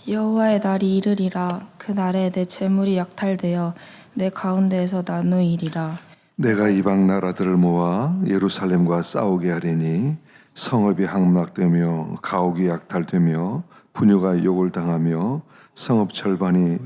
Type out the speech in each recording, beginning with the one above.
여호와의 날이 이르리라. 그 날에 내 재물이 약탈되어 내 가운데에서 나누이리라. 내가 이방 나라들을 모아 예루살렘과 싸우게 하리니 성읍이 함락되며 가옥이 약탈되며 부녀가 욕을 당하며 성읍 절반이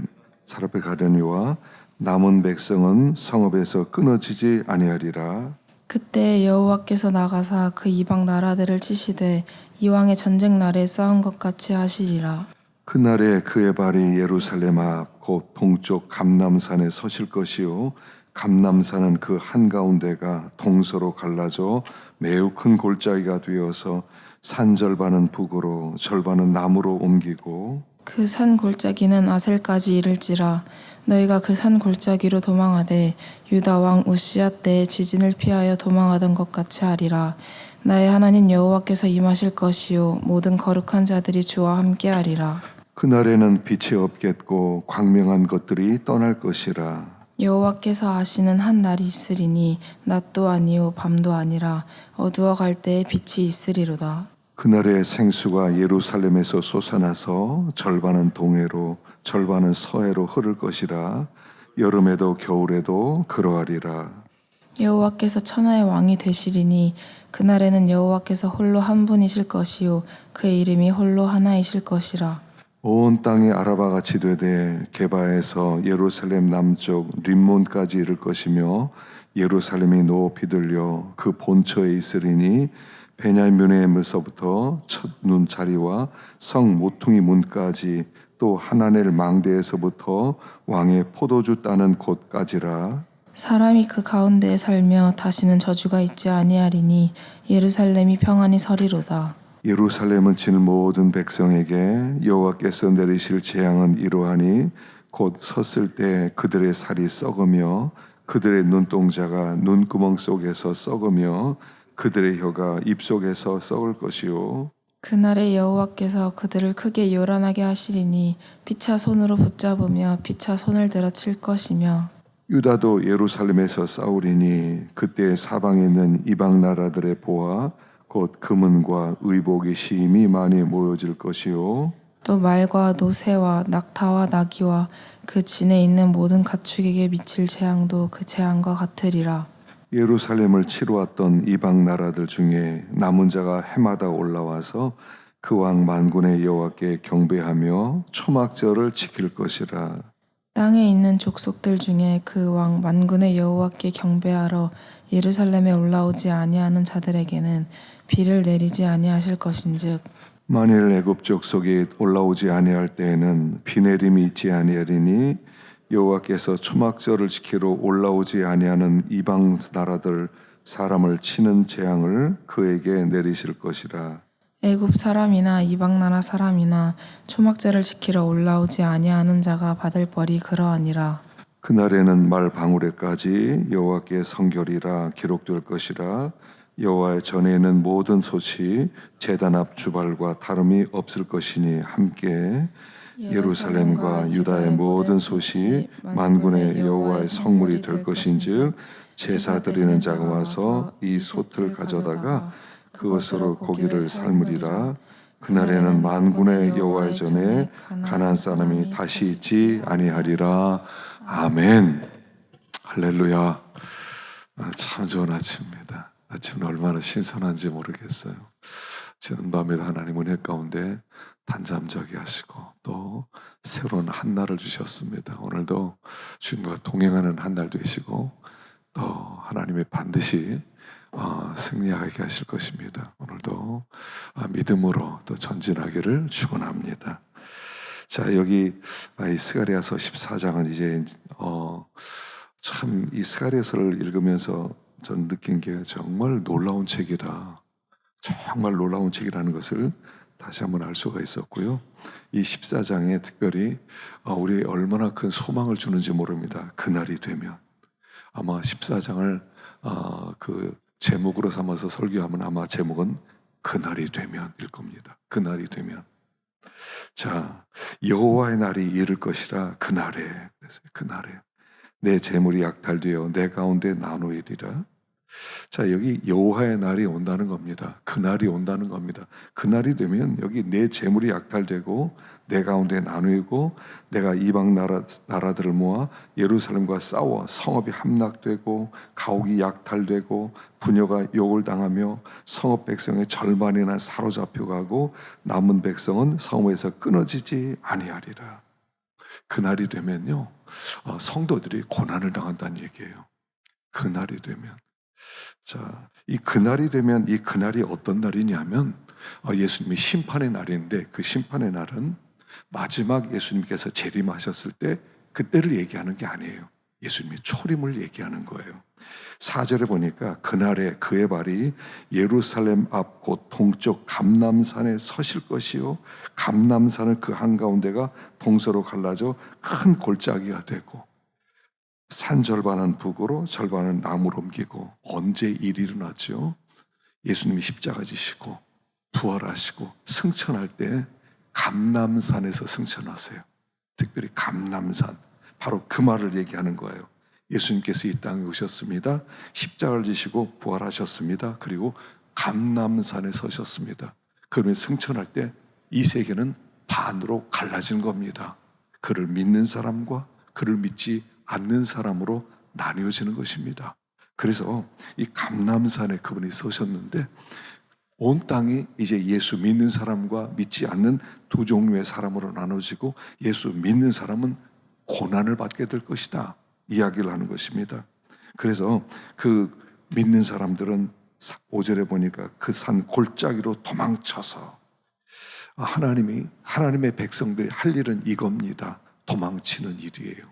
사람에 가려니와 남은 백성은 성읍에서 끊어지지 아니하리라. 그때 여호와께서 나가사 그 이방 나라들을 치시되 이왕의 전쟁 날에 싸운 것 같이 하시리라. 그날에 그의 발이 예루살렘 앞 곧 동쪽 감람산에 서실 것이요 감람산은 그 한가운데가 동서로 갈라져 매우 큰 골짜기가 되어서 산 절반은 북으로 절반은 남으로 옮기고 그 산 골짜기는 아셀까지 이를지라. 너희가 그 산 골짜기로 도망하되 유다 왕 우시야 때에 지진을 피하여 도망하던 것 같이 하리라. 나의 하나님 여호와께서 임하실 것이요 모든 거룩한 자들이 주와 함께하리라. 그날에는 빛이 없겠고 광명한 것들이 떠날 것이라. 여호와께서 아시는 한 날이 있으리니 낮도 아니요 밤도 아니라 어두워 갈 때에 빛이 있으리로다. 그날에 생수가 예루살렘에서 솟아나서 절반은 동해로 절반은 서해로 흐를 것이라. 여름에도 겨울에도 그러하리라. 여호와께서 천하의 왕이 되시리니 그날에는 여호와께서 홀로 한 분이실 것이요 그의 이름이 홀로 하나이실 것이라. 온 땅이 아라바같이 되되 게바에서 예루살렘 남쪽 림몬까지 이를 것이며 예루살렘이 높이 들려 그 본처에 있으리니 베냐민의 물서부터 첫 눈자리와 성 모퉁이 문까지 또 하나넬 망대에서부터 왕의 포도주 따는 곳까지라. 사람이 그 가운데에 살며 다시는 저주가 있지 아니하리니 예루살렘이 평안히 서리로다. 예루살렘은 칠 모든 백성에게 여호와께서 내리실 재앙은 이러하니 곧 섰을 때 그들의 살이 썩으며 그들의 눈동자가 눈구멍 속에서 썩으며 그들의 혀가 입 속에서 썩을 것이요 그날에 여호와께서 그들을 크게 요란하게 하시리니 피차 손으로 붙잡으며 피차 손을 들어 칠 것이며 유다도 예루살렘에서 싸우리니 그때 사방에 있는 이방 나라들의 보화 곧 금은과 의복의 시임이 많이 모여질 것이요 또 말과 노새와 낙타와 나귀와 그 진에 있는 모든 가축에게 미칠 재앙도 그 재앙과 같으리라. 예루살렘을 치러 왔던 이방 나라들 중에 남은 자가 해마다 올라와서 그 왕 만군의 여호와께 경배하며 초막절을 지킬 것이라. 땅에 있는 족속들 중에 그 왕 만군의 여호와께 경배하러 예루살렘에 올라오지 아니하는 자들에게는 비를 내리지 아니하실 것인즉 만일 애굽 족속이 올라오지 아니할 때에는 비 내림이 있지 아니하리니 여호와께서 초막절을 지키러 올라오지 아니하는 이방 나라들 사람을 치는 재앙을 그에게 내리실 것이라. 애굽 사람이나 이방 나라 사람이나 초막절을 지키러 올라오지 아니하는 자가 받을 벌이 그러하니라. 그날에는 말 방울에까지 여호와께 성결이라 기록될 것이라. 여호와의 전에는 모든 솥이 제단 앞 주발과 다름이 없을 것이니 함께 예루살렘과 유다의 모든 솥이 만군의 여호와의 성물이 될 것인즉 제사 드리는 자가 와서 이 솥을 가져다가 그것으로 고기를 삶으리라. 그날에는 만군의 여호와의 전에 가나안 사람이 다시 있지 아니하리라. 아멘. 할렐루야. 참 좋은 아침입니다. 아침은 얼마나 신선한지 모르겠어요. 지난 밤에도 하나님 은혜 가운데 단잠자게 하시고 또 새로운 한 날을 주셨습니다. 오늘도 주님과 동행하는 한 날 되시고 또 하나님의 반드시 승리하게 하실 것입니다. 오늘도 믿음으로 또 전진하기를 축원합니다. 자, 여기 이 스가랴서 14장은 이제 참 이 스가랴서를 읽으면서 전 느낀 게 정말 놀라운 책이다. 정말 놀라운 책이라는 것을 다시 한번 알 수가 있었고요. 이 14장에 특별히 우리에 얼마나 큰 소망을 주는지 모릅니다. 그날이 되면 아마 14장을 그 제목으로 삼아서 설교하면 아마 제목은 그날이 되면일 겁니다. 그날이 되면. 자, 여호와의 날이 이를 것이라 그날에 그랬어요. 그날에 내 재물이 약탈되어 내 가운데 나누이리라. 자, 여기 여호와의 날이 온다는 겁니다. 그날이 온다는 겁니다. 그날이 되면 여기 내 재물이 약탈되고 내 가운데 나누이고 내가 이방 나라들을 모아 예루살렘과 싸워 성읍이 함락되고 가옥이 약탈되고 부녀가 욕을 당하며 성읍 백성의 절반이나 사로잡혀가고 남은 백성은 성읍에서 끊어지지 아니하리라. 그날이 되면요, 성도들이 고난을 당한다는 얘기예요. 그날이 되면. 자, 이 그날이 되면 이 그날이 어떤 날이냐면 예수님의 심판의 날인데, 그 심판의 날은 마지막 예수님께서 재림하셨을 때 그때를 얘기하는 게 아니에요. 예수님의 초림을 얘기하는 거예요. 4절에 보니까 그날에 그의 발이 예루살렘 앞 곧 동쪽 감람산에 서실 것이요 감람산은 그 한가운데가 동서로 갈라져 큰 골짜기가 되고 산 절반은 북으로 절반은 남으로 옮기고. 언제 일이 일어났죠? 예수님이 십자가 지시고 부활하시고 승천할 때 감람산에서 승천하세요. 특별히 감람산, 바로 그 말을 얘기하는 거예요. 예수님께서 이 땅에 오셨습니다. 십자가를 지시고 부활하셨습니다. 그리고 감람산에 서셨습니다. 그러면 승천할 때 이 세계는 반으로 갈라진 겁니다. 그를 믿는 사람과 그를 믿지 않는 사람으로 나뉘어지는 것입니다. 그래서 이 감람산에 그분이 서셨는데 온 땅이 이제 예수 믿는 사람과 믿지 않는 두 종류의 사람으로 나눠지고 예수 믿는 사람은 고난을 받게 될 것이다 이야기를 하는 것입니다. 그래서 그 믿는 사람들은 5절에 보니까 그 산 골짜기로 도망쳐서, 하나님의 백성들이 할 일은 이겁니다. 도망치는 일이에요.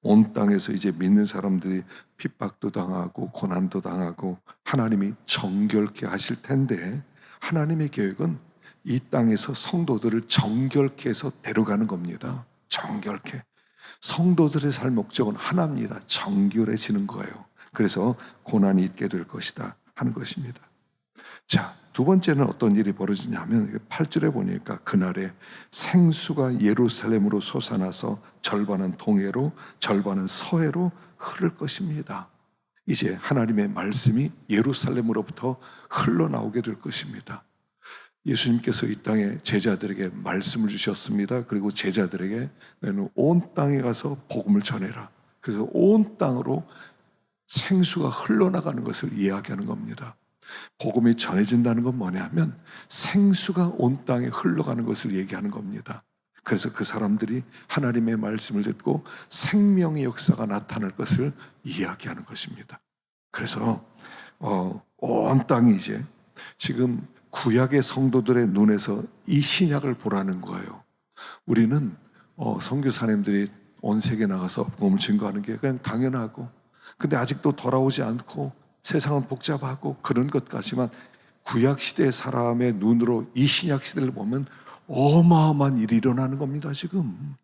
온 땅에서 이제 믿는 사람들이 핍박도 당하고 고난도 당하고 하나님이 정결케 하실 텐데, 하나님의 계획은 이 땅에서 성도들을 정결케 해서 데려가는 겁니다. 정결케. 성도들의 살 목적은 하나입니다. 정결해지는 거예요. 그래서 고난이 있게 될 것이다 하는 것입니다. 자, 두 번째는 어떤 일이 벌어지냐면 8절에 보니까 그날에 생수가 예루살렘으로 솟아나서 절반은 동해로 절반은 서해로 흐를 것입니다. 이제 하나님의 말씀이 예루살렘으로부터 흘러나오게 될 것입니다. 예수님께서 이 땅에 제자들에게 말씀을 주셨습니다. 그리고 제자들에게 너는 온 땅에 가서 복음을 전해라. 그래서 온 땅으로 생수가 흘러나가는 것을 이야기하는 겁니다. 복음이 전해진다는 건 뭐냐면 생수가 온 땅에 흘러가는 것을 얘기하는 겁니다. 그래서 그 사람들이 하나님의 말씀을 듣고 생명의 역사가 나타날 것을 이야기하는 것입니다. 그래서 온 땅이 이제 지금 구약의 성도들의 눈에서 이 신약을 보라는 거예요. 우리는 선교사님들이 온 세계 나가서 복음을 증거하는 게 그냥 당연하고, 근데 아직도 돌아오지 않고 세상은 복잡하고 그런 것 같지만 구약 시대 사람의 눈으로 이 신약 시대를 보면 어마어마한 일이 일어나는 겁니다. 지금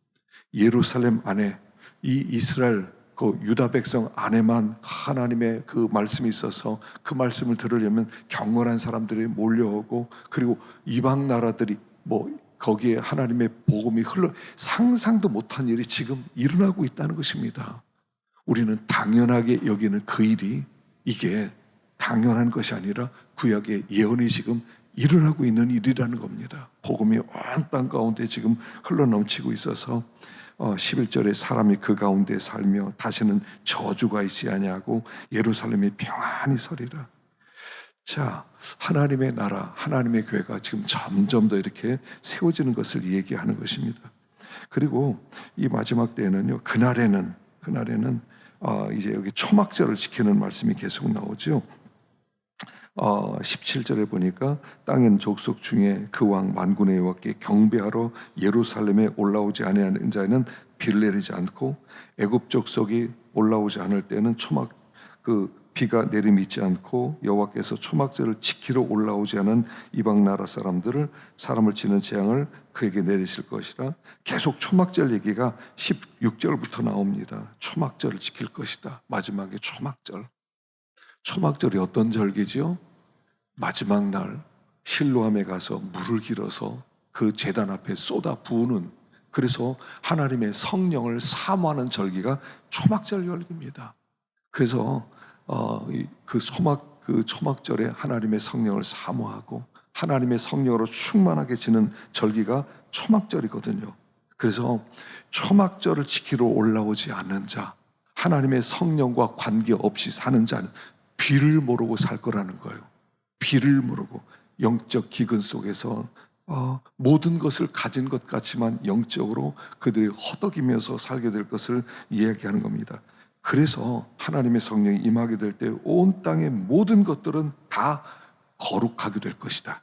예루살렘 안에 이 이스라엘 그 유다 백성 안에만 하나님의 그 말씀이 있어서 그 말씀을 들으려면 경건한 사람들이 몰려오고, 그리고 이방 나라들이 거기에 하나님의 복음이 상상도 못한 일이 지금 일어나고 있다는 것입니다. 우리는 당연하게 여기는 그 일이, 이게 당연한 것이 아니라 구약의 예언이 지금 일어나고 있는 일이라는 겁니다. 복음이 온 땅 가운데 지금 흘러넘치고 있어서 11절에 사람이 그 가운데 살며 다시는 저주가 있지 아니하고 예루살렘이 평안히 서리라. 자, 하나님의 나라, 하나님의 교회가 지금 점점 더 이렇게 세워지는 것을 얘기하는 것입니다. 그리고 이 마지막 때에는요, 그날에는 이제 여기 초막절을 지키는 말씀이 계속 나오죠. 17절에 보니까 땅엔 족속 중에 그 왕 만군의 여호와께 경배하러 예루살렘에 올라오지 아니하는 자에는 비를 내리지 않고, 애굽 족속이 올라오지 않을 때는 비가 내림이 있지 않고, 여호와께서 초막절을 지키러 올라오지 않은 이방 나라 사람을 치는 재앙을 그에게 내리실 것이라. 계속 초막절 얘기가 16절부터 나옵니다. 초막절을 지킬 것이다. 마지막에 초막절이 어떤 절기지요? 마지막 날 실로암에 가서 물을 길어서 그 제단 앞에 쏟아 부으는, 그래서 하나님의 성령을 사모하는 절기가 초막절 절기입니다. 그래서 그 초막절에 하나님의 성령을 사모하고 하나님의 성령으로 충만하게 지는 절기가 초막절이거든요. 그래서 초막절을 지키러 올라오지 않는 자, 하나님의 성령과 관계없이 사는 자는 비를 모르고 살 거라는 거예요. 비를 모르고 영적 기근 속에서 모든 것을 가진 것 같지만 영적으로 그들이 허덕이면서 살게 될 것을 이야기하는 겁니다. 그래서 하나님의 성령이 임하게 될 때 온 땅의 모든 것들은 다 거룩하게 될 것이다.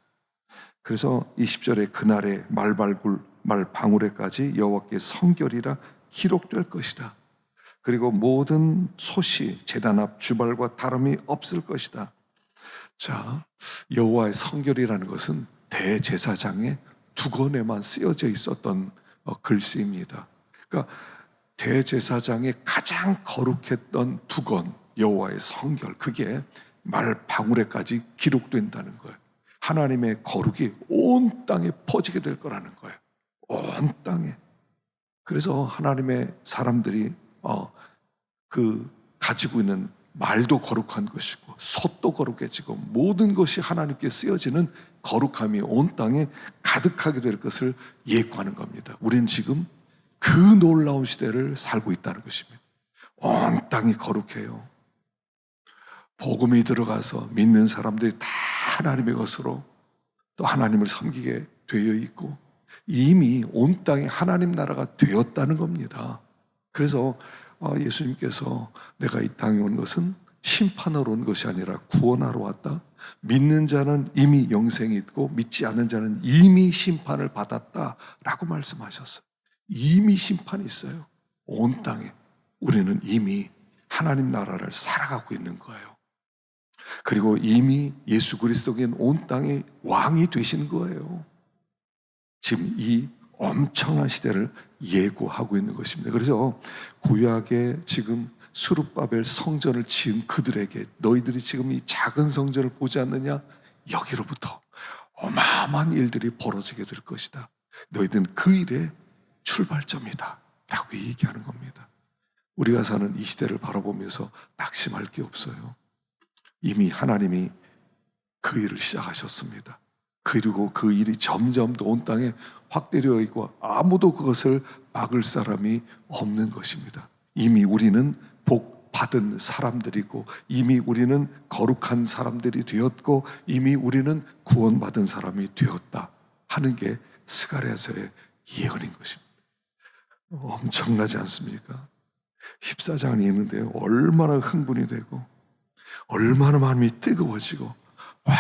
그래서 20절에 그날에 말방울에까지 여호와께 성결이라 기록될 것이다. 그리고 모든 솥이 제단 앞 주발과 다름이 없을 것이다. 자, 여호와의 성결이라는 것은 대제사장의 두건에만 쓰여져 있었던 글씨입니다. 그러니까 대제사장의 가장 거룩했던 두건, 여호와의 성결, 그게 말방울에까지 기록된다는 거예요. 하나님의 거룩이 온 땅에 퍼지게 될 거라는 거예요. 온 땅에. 그래서 하나님의 사람들이 가지고 있는 말도 거룩한 것이고 솥도 거룩해지고 모든 것이 하나님께 쓰여지는 거룩함이 온 땅에 가득하게 될 것을 예고하는 겁니다. 우리는 지금 그 놀라운 시대를 살고 있다는 것입니다. 온 땅이 거룩해요. 복음이 들어가서 믿는 사람들이 다 하나님의 것으로 또 하나님을 섬기게 되어 있고 이미 온 땅에 하나님 나라가 되었다는 겁니다. 그래서 예수님께서 내가 이 땅에 온 것은 심판하러 온 것이 아니라 구원하러 왔다. 믿는 자는 이미 영생이 있고 믿지 않는 자는 이미 심판을 받았다라고 말씀하셨어요. 이미 심판이 있어요. 온 땅에. 우리는 이미 하나님 나라를 살아가고 있는 거예요. 그리고 이미 예수 그리스도께는 온 땅의 왕이 되신 거예요. 지금 이 엄청난 시대를 예고하고 있는 것입니다. 그래서 구약에 지금 스룹바벨 성전을 지은 그들에게 너희들이 지금 이 작은 성전을 보지 않느냐? 여기로부터 어마어마한 일들이 벌어지게 될 것이다. 너희들은 그 일의 출발점이다 라고 얘기하는 겁니다. 우리가 사는 이 시대를 바라보면서 낙심할 게 없어요. 이미 하나님이 그 일을 시작하셨습니다. 그리고 그 일이 점점 더 온 땅에 확대되어 있고 아무도 그것을 막을 사람이 없는 것입니다. 이미 우리는 복 받은 사람들이고 이미 우리는 거룩한 사람들이 되었고 이미 우리는 구원받은 사람이 되었다 하는 게 스가랴서의 예언인 것입니다. 엄청나지 않습니까? 14장을 읽는데 얼마나 흥분이 되고 얼마나 마음이 뜨거워지고 와,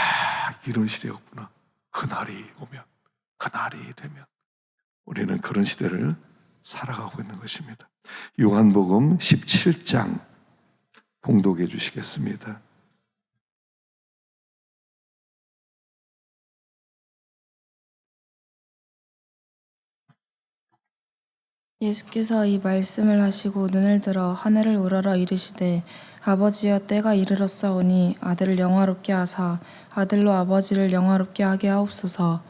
이런 시대였구나. 그날이 오면, 그날이 되면 우리는 그런 시대를 살아가고 있는 것입니다. 요한복음 17장 봉독해 주시겠습니다. 예수께서 이 말씀을 하시고 눈을 들어 하늘을 우러러 이르시되 아버지여 때가 이르렀사오니 아들을 영화롭게 하사 아들로 아버지를 영화롭게 하게 하옵소서.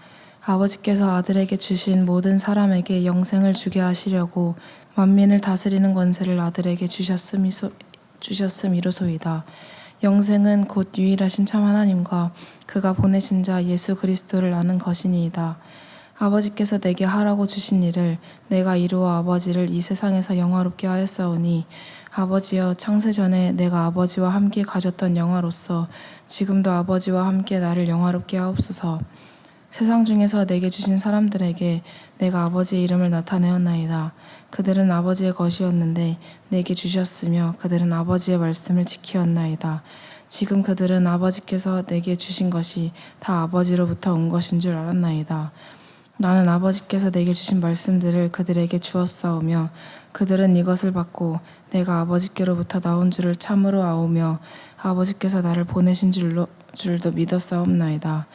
아버지께서 아들에게 주신 모든 사람에게 영생을 주게 하시려고 만민을 다스리는 권세를 아들에게 주셨음이로소이다. 영생은 곧 유일하신 참 하나님과 그가 보내신 자 예수 그리스도를 아는 것이니이다. 아버지께서 내게 하라고 주신 일을 내가 이루어 아버지를 이 세상에서 영화롭게 하였사오니 아버지여 창세전에 내가 아버지와 함께 가졌던 영화로서 지금도 아버지와 함께 나를 영화롭게 하옵소서. 세상 중에서 내게 주신 사람들에게 내가 아버지의 이름을 나타내었나이다. 그들은 아버지의 것이었는데 내게 주셨으며 그들은 아버지의 말씀을 지키었나이다. 지금 그들은 아버지께서 내게 주신 것이 다 아버지로부터 온 것인 줄 알았나이다. 나는 아버지께서 내게 주신 말씀들을 그들에게 주었사오며 그들은 이것을 받고 내가 아버지께로부터 나온 줄을 참으로 아오며 아버지께서 나를 보내신 줄도 믿었사옵나이다.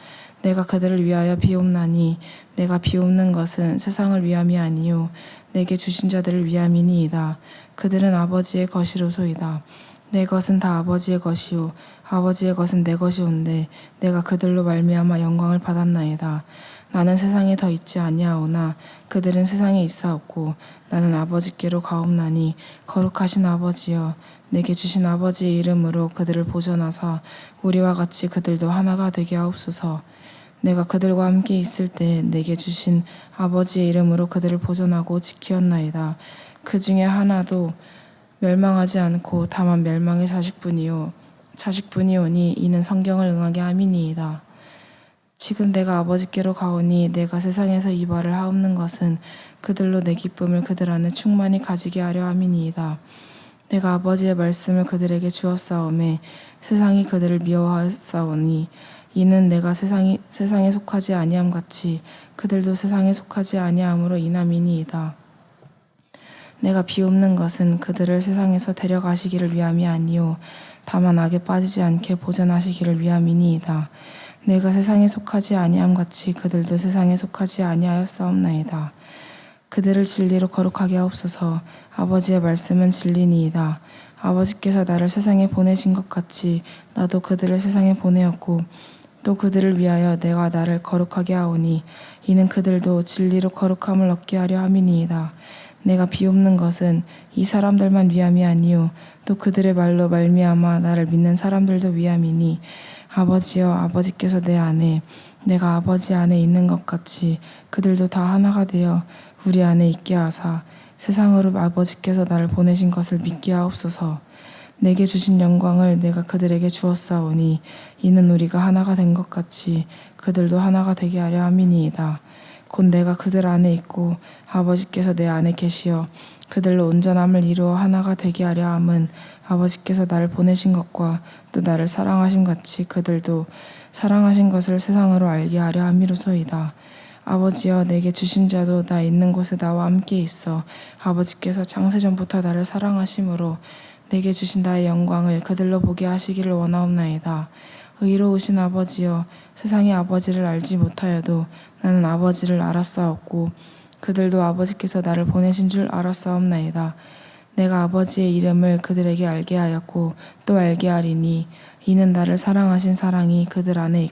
내가 그들을 위하여 비옵나니 내가 비옵는 것은 세상을 위함이 아니요 내게 주신 자들을 위함이니이다. 그들은 아버지의 것이로소이다. 내 것은 다 아버지의 것이요 아버지의 것은 내 것이온데 내가 그들로 말미암아 영광을 받았나이다. 나는 세상에 더 있지 아니하오나 그들은 세상에 있사옵고 나는 아버지께로 가옵나니 거룩하신 아버지여 내게 주신 아버지의 이름으로 그들을 보존하사 우리와 같이 그들도 하나가 되게 하옵소서. 내가 그들과 함께 있을 때 내게 주신 아버지의 이름으로 그들을 보존하고 지키었나이다. 그 중에 하나도 멸망하지 않고 다만 멸망의 자식뿐이오니 이는 성경을 응하게 함이니이다. 지금 내가 아버지께로 가오니 내가 세상에서 이 말을 하옵는 것은 그들로 내 기쁨을 그들 안에 충만히 가지게 하려 함이니이다. 내가 아버지의 말씀을 그들에게 주었사오매 세상이 그들을 미워하였사오니 이는 내가 세상에 속하지 아니함 같이 그들도 세상에 속하지 아니함으로 인함이니이다. 내가 비옵는 것은 그들을 세상에서 데려가시기를 위함이 아니요 다만 악에 빠지지 않게 보존하시기를 위함이니이다. 내가 세상에 속하지 아니함 같이 그들도 세상에 속하지 아니하였사옵나이다. 그들을 진리로 거룩하게 하옵소서. 아버지의 말씀은 진리니이다. 아버지께서 나를 세상에 보내신 것 같이 나도 그들을 세상에 보내었고 또 그들을 위하여 내가 나를 거룩하게 하오니 이는 그들도 진리로 거룩함을 얻게 하려 함이니이다. 내가 비옵는 것은 이 사람들만 위함이 아니요 또 그들의 말로 말미암아 나를 믿는 사람들도 위함이니 아버지여 아버지께서 내 안에 내가 아버지 안에 있는 것 같이 그들도 다 하나가 되어 우리 안에 있게 하사 세상으로 아버지께서 나를 보내신 것을 믿게 하옵소서. 내게 주신 영광을 내가 그들에게 주었사오니 이는 우리가 하나가 된 것 같이 그들도 하나가 되게 하려 함이니이다. 곧 내가 그들 안에 있고 아버지께서 내 안에 계시어 그들로 온전함을 이루어 하나가 되게 하려 함은 아버지께서 나를 보내신 것과 또 나를 사랑하심 같이 그들도 사랑하신 것을 세상으로 알게 하려 함이로소이다. 아버지여 내게 주신 자도 나 있는 곳에 나와 함께 있어 아버지께서 창세전부터 나를 사랑하심으로 내게 주신 나의 영광을 그들로 보게 하시기를 원하옵나이다. 의로우신 아버지여 세상이 아버지를 알지 못하여도 나는 아버지를 알았사옵고 그들도 아버지께서 나를 보내신 줄 알았사옵나이다. 내가 아버지의 이름을 그들에게 알게 하였고 또 알게 하리니 이는 나를 사랑하신 사랑이 그들 안에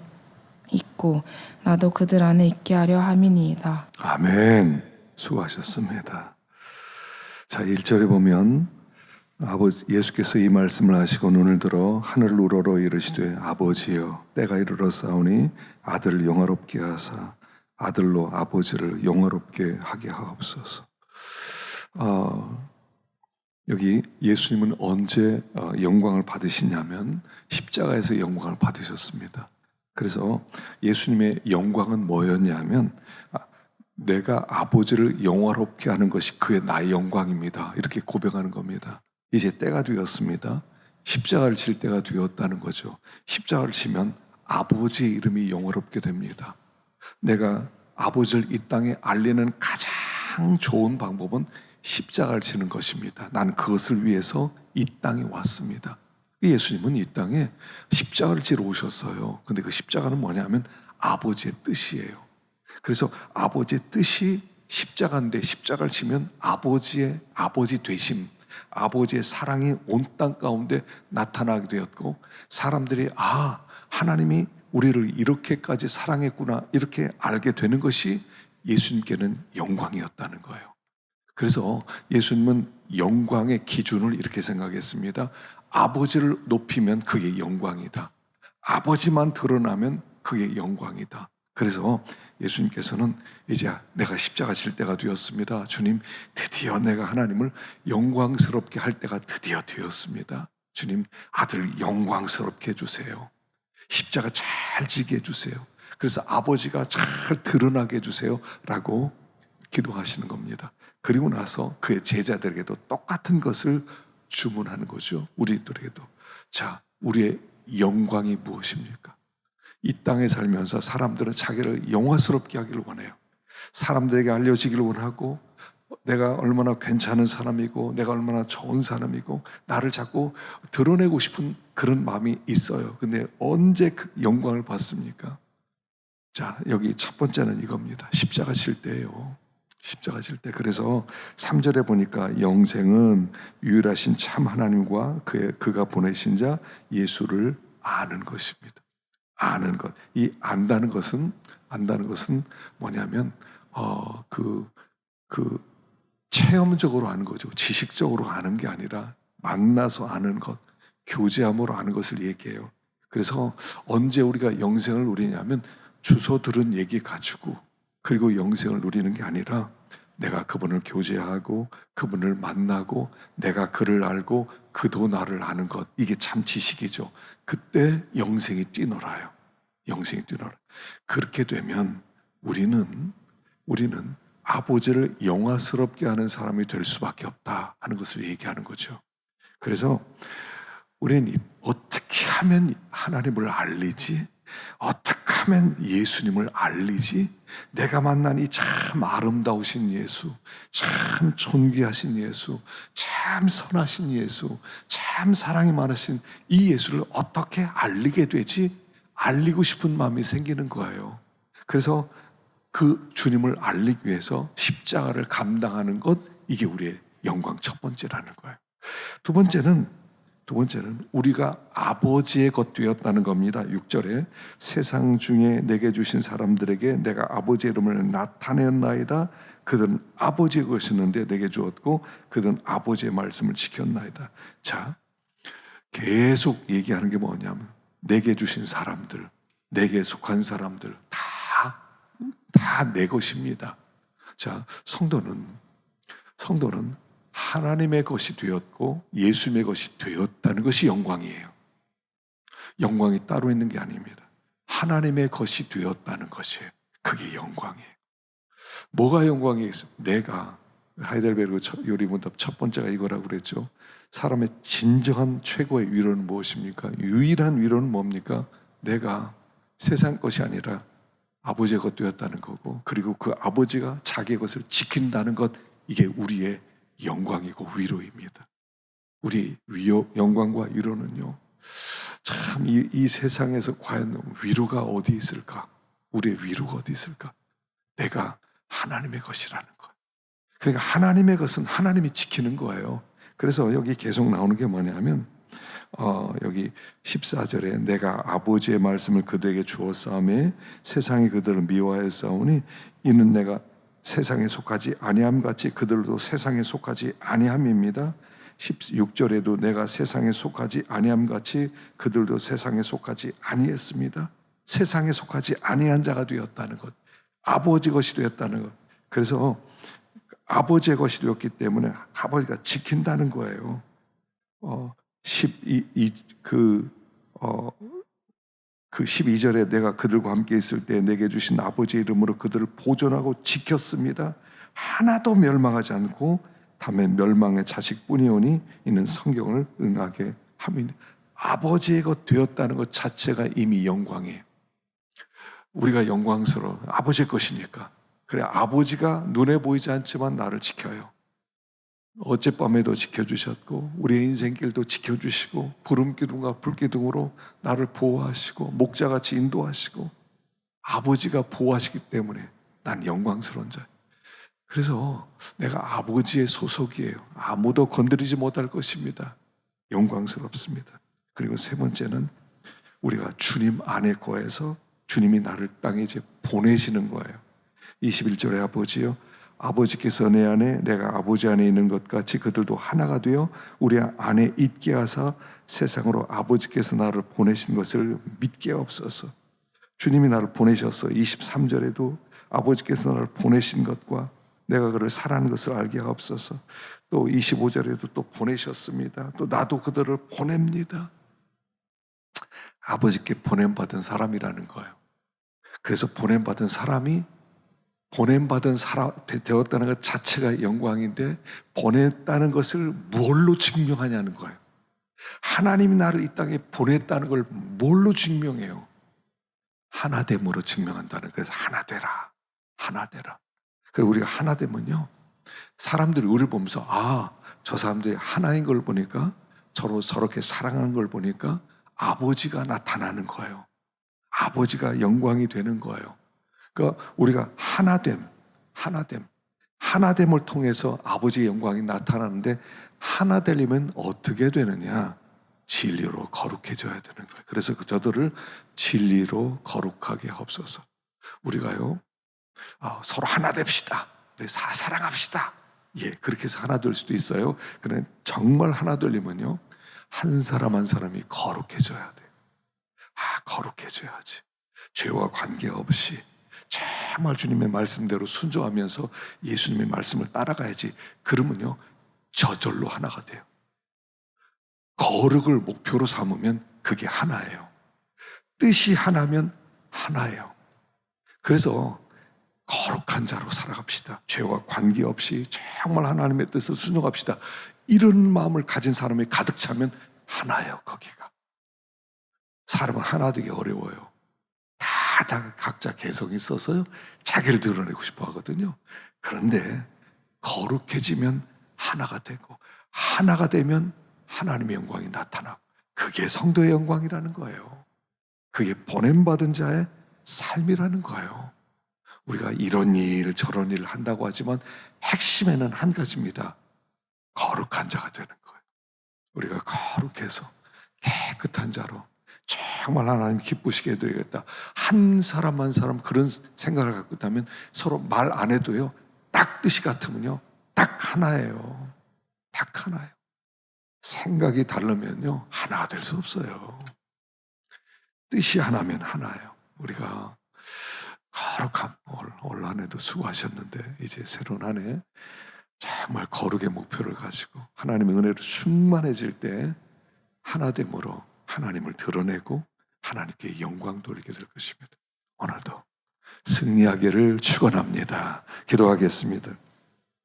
있고 나도 그들 안에 있게 하려 함이니이다. 아멘. 수고하셨습니다. 자, 1절에 보면 예수께서 이 말씀을 하시고 눈을 들어 하늘을 우러러 이르시되 아버지여 때가 이르렀사오니 아들을 영화롭게 하사 아들로 아버지를 영화롭게 하게 하옵소서. 여기 예수님은 언제 영광을 받으시냐면 십자가에서 영광을 받으셨습니다. 그래서 예수님의 영광은 뭐였냐면 내가 아버지를 영화롭게 하는 것이 그의 나의 영광입니다. 이렇게 고백하는 겁니다. 이제 때가 되었습니다. 십자가를 칠 때가 되었다는 거죠. 십자가를 치면 아버지의 이름이 영화롭게 됩니다. 내가 아버지를 이 땅에 알리는 가장 좋은 방법은 십자가를 치는 것입니다. 난 그것을 위해서 이 땅에 왔습니다. 예수님은 이 땅에 십자가를 지러 오셨어요. 근데 그 십자가는 뭐냐면 아버지의 뜻이에요. 그래서 아버지의 뜻이 십자가인데 십자가를 치면 아버지의 아버지 되심, 아버지의 사랑이 온 땅 가운데 나타나게 되었고 사람들이 하나님이 우리를 이렇게까지 사랑했구나 이렇게 알게 되는 것이 예수님께는 영광이었다는 거예요. 그래서 예수님은 영광의 기준을 이렇게 생각했습니다. 아버지를 높이면 그게 영광이다. 아버지만 드러나면 그게 영광이다. 그래서 예수님께서는 이제 내가 십자가 질 때가 되었습니다. 주님, 드디어 내가 하나님을 영광스럽게 할 때가 드디어 되었습니다. 주님, 아들 영광스럽게 해주세요. 십자가 잘 지게 해주세요. 그래서 아버지가 잘 드러나게 해주세요 라고 기도하시는 겁니다. 그리고 나서 그의 제자들에게도 똑같은 것을 주문하는 거죠. 우리들에게도. 자, 우리의 영광이 무엇입니까? 이 땅에 살면서 사람들은 자기를 영화스럽게 하기를 원해요. 사람들에게 알려지기를 원하고 내가 얼마나 괜찮은 사람이고 내가 얼마나 좋은 사람이고 나를 자꾸 드러내고 싶은 그런 마음이 있어요. 근데 언제 그 영광을 받습니까? 자, 여기 첫 번째는 이겁니다. 십자가 질 때예요. 십자가 질 때. 그래서 3절에 보니까 영생은 유일하신 참 하나님과 그가 보내신 자 예수를 아는 것입니다. 아는 것. 이 안다는 것은 안다는 것은 뭐냐면 체험적으로 아는 거죠. 지식적으로 아는 게 아니라 만나서 아는 것, 교제함으로 아는 것을 얘기해요. 그래서 언제 우리가 영생을 누리냐면 주소 들은 얘기 가지고 그리고 영생을 누리는 게 아니라 내가 그분을 교제하고 그분을 만나고 내가 그를 알고 그도 나를 아는 것, 이게 참 지식이죠. 그때 영생이 뛰놀아요. 영생이 뛰놀아요. 그렇게 되면 우리는 아버지를 영화스럽게 하는 사람이 될 수밖에 없다 하는 것을 얘기하는 거죠. 그래서 우리는 어떻게 하면 하나님을 알리지? 어떻게 하면 예수님을 알리지? 내가 만난 이 참 아름다우신 예수, 참 존귀하신 예수, 참 선하신 예수, 참 사랑이 많으신 이 예수를 어떻게 알리게 되지? 알리고 싶은 마음이 생기는 거예요. 그래서 그 주님을 알리기 위해서 십자가를 감당하는 것, 이게 우리의 영광 첫 번째라는 거예요. 두 번째는 우리가 아버지의 것 되었다는 겁니다. 6절에 세상 중에 내게 주신 사람들에게 내가 아버지의 이름을 나타내었나이다. 그들은 아버지의 것이었는데 내게 주었고 그들은 아버지의 말씀을 지켰나이다. 자, 계속 얘기하는 게 뭐냐면 내게 주신 사람들, 내게 속한 사람들 다 내 것입니다. 자, 성도는 하나님의 것이 되었고 예수님의 것이 되었다는 것이 영광이에요. 영광이 따로 있는 게 아닙니다. 하나님의 것이 되었다는 것이에요. 그게 영광이에요. 뭐가 영광이겠어요? 내가 하이델베르그 요리문답 첫 번째가 이거라고 그랬죠. 사람의 진정한 최고의 위로는 무엇입니까? 유일한 위로는 뭡니까? 내가 세상 것이 아니라 아버지의 것 되었다는 거고, 그리고 그 아버지가 자기의 것을 지킨다는 것, 이게 우리의 영광이고 위로입니다. 우리 영광과 위로는요, 참 이 세상에서 과연 위로가 어디 있을까? 우리의 위로가 어디 있을까? 내가 하나님의 것이라는 것. 그러니까 하나님의 것은 하나님이 지키는 거예요. 그래서 여기 계속 나오는 게 뭐냐면 여기 14절에 내가 아버지의 말씀을 그들에게 주었사오매 세상이 그들을 미워하였사오니 이는 내가 세상에 속하지 아니함 같이 그들도 세상에 속하지 아니함입니다. 16절에도 내가 세상에 속하지 아니함 같이 그들도 세상에 속하지 아니했습니다. 세상에 속하지 아니한 자가 되었다는 것, 아버지 것이 되었다는 것. 그래서 아버지의 것이 되었기 때문에 아버지가 지킨다는 거예요. 12절에 내가 그들과 함께 있을 때 내게 주신 아버지의 이름으로 그들을 보존하고 지켰습니다. 하나도 멸망하지 않고 다음에 멸망의 자식뿐이오니 이는 성경을 응하게 함이니. 아버지의 것 되었다는 것 자체가 이미 영광이에요. 우리가 영광스러워 아버지의 것이니까. 그래, 아버지가 눈에 보이지 않지만 나를 지켜요. 어젯밤에도 지켜주셨고 우리의 인생길도 지켜주시고 구름기둥과 불기둥으로 나를 보호하시고 목자같이 인도하시고 아버지가 보호하시기 때문에 난 영광스러운 자예요. 그래서 내가 아버지의 소속이에요. 아무도 건드리지 못할 것입니다. 영광스럽습니다. 그리고 세 번째는 우리가 주님 안에 거해서 주님이 나를 땅에 이제 보내시는 거예요. 21절에 아버지요, 아버지께서 내 안에 내가 아버지 안에 있는 것 같이 그들도 하나가 되어 우리 안에 있게 하사 세상으로 아버지께서 나를 보내신 것을 믿게 없어서. 주님이 나를 보내셔서 23절에도 아버지께서 나를 보내신 것과 내가 그를 사랑하는 것을 알게 하옵소서. 또 25절에도 또 보내셨습니다. 또 나도 그들을 보냅니다. 아버지께 보냄받은 사람이라는 거예요. 그래서 보냄받은 사람이 보냄받은 사람 되었다는 것 자체가 영광인데 보냈다는 것을 뭘로 증명하냐는 거예요. 하나님이 나를 이 땅에 보냈다는 걸 뭘로 증명해요? 하나됨으로 증명한다는 거예요. 그래서 하나 되라, 하나 되라. 그리고 우리가 하나 되면요, 사람들이 우리를 보면서 저 사람들이 하나인 걸 보니까 서로 저렇게 사랑하는 걸 보니까 아버지가 나타나는 거예요. 아버지가 영광이 되는 거예요. 그러니까 우리가 하나됨을 통해서 아버지의 영광이 나타나는데 하나 되려면 어떻게 되느냐? 진리로 거룩해져야 되는 거예요. 그래서 저들을 진리로 거룩하게 하옵소서. 우리가요, 서로 하나 됩시다. 사랑합시다. 예, 그렇게 해서 하나 될 수도 있어요. 그런데 정말 하나 되려면요, 한 사람 한 사람이 거룩해져야 돼요. 거룩해져야지. 죄와 관계없이 정말 주님의 말씀대로 순종하면서 예수님의 말씀을 따라가야지. 그러면요, 저절로 하나가 돼요. 거룩을 목표로 삼으면 그게 하나예요. 뜻이 하나면 하나예요. 그래서 거룩한 자로 살아갑시다. 죄와 관계없이 정말 하나님의 뜻을 순종합시다. 이런 마음을 가진 사람이 가득 차면 하나예요, 거기가. 사람은 하나 되기 어려워요. 다 각자 개성이 있어서요, 자기를 드러내고 싶어 하거든요. 그런데 거룩해지면 하나가 되고, 하나가 되면 하나님의 영광이 나타나고, 그게 성도의 영광이라는 거예요. 그게 보냄받은 자의 삶이라는 거예요. 우리가 이런 일 저런 일을 한다고 하지만 핵심에는 한 가지입니다. 거룩한 자가 되는 거예요. 우리가 거룩해서 깨끗한 자로 정말 하나님 기쁘시게 해드리겠다. 한 사람 한 사람 그런 생각을 갖고 있다면 서로 말 안 해도요, 딱 뜻이 같으면요, 딱 하나예요. 딱 하나예요. 생각이 다르면요, 하나가 될 수 없어요. 뜻이 하나면 하나예요. 우리가 거룩한, 올 한 해도 수고하셨는데 이제 새로운 한 해 정말 거룩의 목표를 가지고 하나님의 은혜로 충만해질 때 하나됨으로 하나님을 드러내고 하나님께 영광 돌리게 될 것입니다. 오늘도 승리하기를 축원합니다. 기도하겠습니다.